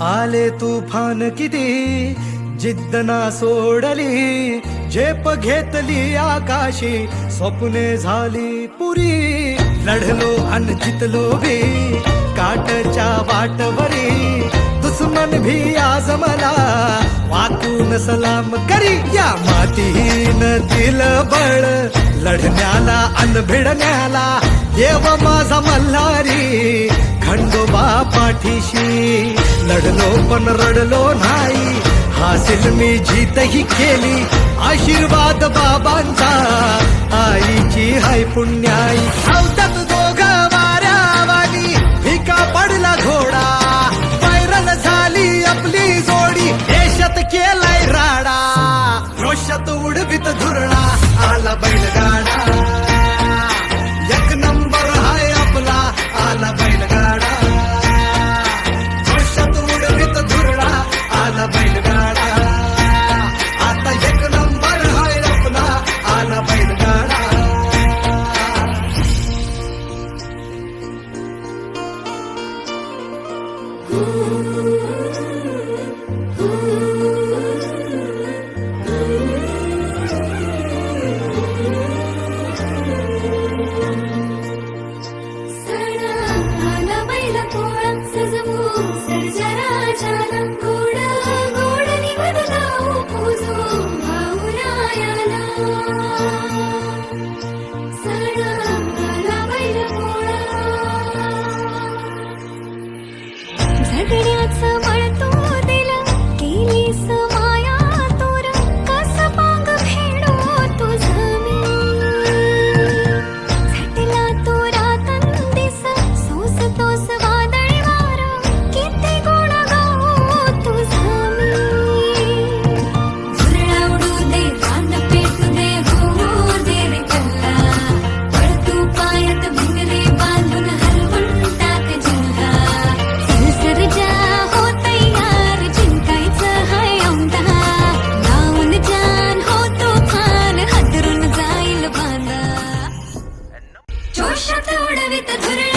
आले तुफान किती जिद्द ना सोडली, झेप घेतली आकाशी, स्वप्ने झाली पुरी. लढलो अन जितलो बी काटच्या वाटवरी, दुश्मन भी आज मला वाकून सलाम करी. या मातीन दिलं बळ लढण्याला अन भिडण्याला, देव माझा मल्हारी खंडोबा पाठीशी. लढलो पण रडलो नाही, हासिल मी जीतही केली, आशीर्वाद बाबांचा आईची हाय पुण्याई. धावतात दोघं वाऱ्यावानी, फिका पडला घोडा, व्हायरल झाली आपली जोडी, देशात केलाय राडा, रोषात उडवीत धुरळा, आला बैलगाडा. एक नंबर हाय आपला, आला बैलगाडा, रोषात उडवीत धुरळा, आला बैलगाडा. आता एक नंबर हाय आपला, आला बैलगाडा. झगड्याचं बळतो दिल केलीस माया तोर, कसं पांग फेडो तुझं मी. झटला तो रातंदिस सोसतोस वादळी वार, किती गुण गाऊ तुझं मी. झुरळा उडू दे, रान पेटू दे, हो दे रे कल्ला, पळतू पायात भिंगरे बांधून हलवून टाक जिल्हा. सरजा हो तयार, जिंकायचं हाय औंधा, गाऊन जान हो तुफान, हादरून जाईल बांधा. जोशात उडवीत धुरळा,